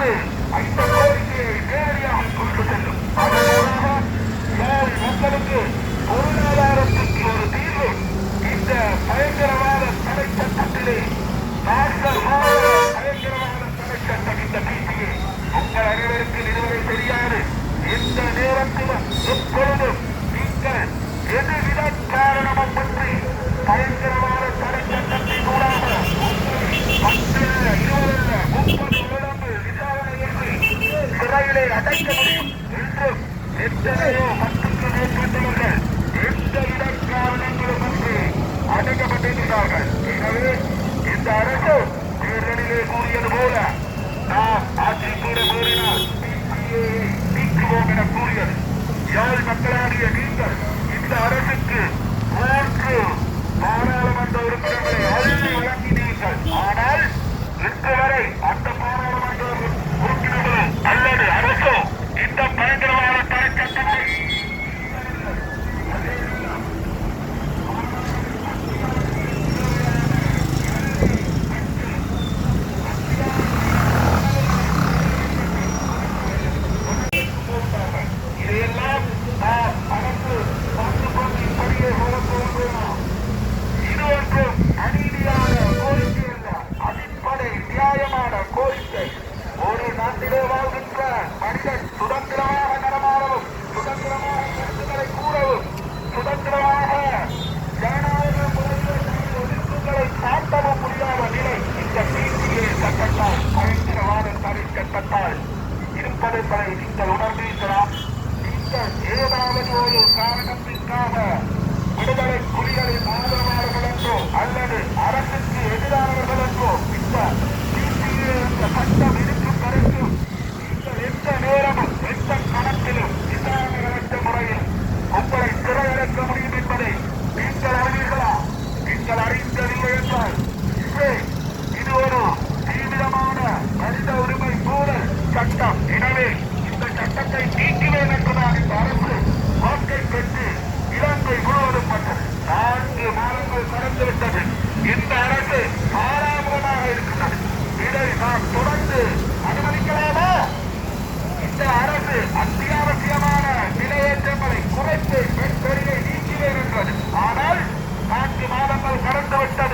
அது அந்த கோரிக்கையை நேரடியாக கொண்டு செல்லும். அதனால மக்களுக்கு பொருளாதாரத்துக்கு ஒரு தீர்வு இந்த பயங்கரவாத தடை சட்டத்திலே பயங்கரவாத தடை சட்டம் இந்த பிசிஏ உங்கள் அனைவருக்கு இதுவரை தெரியாது. எந்த நேரத்திலும் எப்பொழுதும் நீங்கள் எதுவித காரணமும் பற்றி பயங்கரவாத தடை சட்டத்தின் மூலமாக 10 20 30 வருடங்கள் விசாரணையின்றி சிறையிலே அடைக்க முடியும் என்றும் எத்தனையோ 10க்கு மேற்பட்டவர்கள் எந்த இட காரணங்களும் பற்றி அடைக்கப்பட்டிருக்கிறார்கள். எனவே இந்த அரசு தேர்தலிலே கூறியது போல நாம் ஆட்சியில் கூட கூறினால் நீக்குவோம் என கூறியது. யாழ் மக்களாகிய நீங்கள் இந்த அரசுக்கு 3 பாராளுமன்ற உறுப்பினர்களை அழுதி வழங்கினீர்கள். ஆனால் இன்று வரை அந்த பாராளுமன்ற உறுப்பினர்களோ அல்லது அரசோ இந்த பயங்கரவாத தடை சட்டத்தை இதையெல்லாம் நாம் அரசு பார்த்துக்கொண்டிருப்படியே போகிறோம். இது ஒன்றும் அநீதியான கோரிக்கை அல்ல, அடிப்படை நியாயமான கோரிக்கை. ஒரு நாட்டிலே வாழ்கின்ற மனிதன் சுதந்திரமாக நடமாடவும், சுதந்திரமாக கருத்துக்களை கூறவும், சுதந்திரமாக ஜனநாயக முறையில் ஒழுங்குகளை காட்டவும் முடியாத நிலை இந்த பிசிஏ சட்டத்தால், பயங்கரவாத தடை சட்டத்தால் இருப்பதை நீங்கள் உணர்ந்திருக்கலாம். நீங்கள் ஏதாவது ஒரு காரணத்திற்காக விடுதலை புலிகளின் ஆதரவாளர்கள் என்றோ அல்லது அரசுக்கு எதிரானவர்கள் என்றோ இந்த பிசிஏ என்ற சட்டம் இருக்கும் வரைக்கும் நீங்கள் எந்த நேரமும் எந்த கணக்கிலும் விசாரணைகளற்ற முறையில் உங்களை சிறையடைக்க முடியும் என்பதை நீங்கள் அறிவீர்களா? நீங்கள் அறிந்ததில்லை என்றால் இது ஒரு தீவிரமான மனித உரிமை கூறல் சட்டம். எனவே இந்த சட்டத்தை நீக்குவேன் என்றுதான் இந்த அரசு வாக்கை பெற்று இலங்கை முழுவதும் பட்டது. 4 மாதங்கள் கடந்துவிட்டது. இந்த அரசு பாராமுகமாக இருக்கின்றது. இதை நாம் தொடர்ந்து அனுமதிக்கலாமா? இந்த அரசு அத்தியாவசியமான விலையேற்றங்களை குறைத்து பெண்பெரியை நீக்குவேன் என்றது. ஆனால் 4 மாதங்கள் கடந்துவிட்ட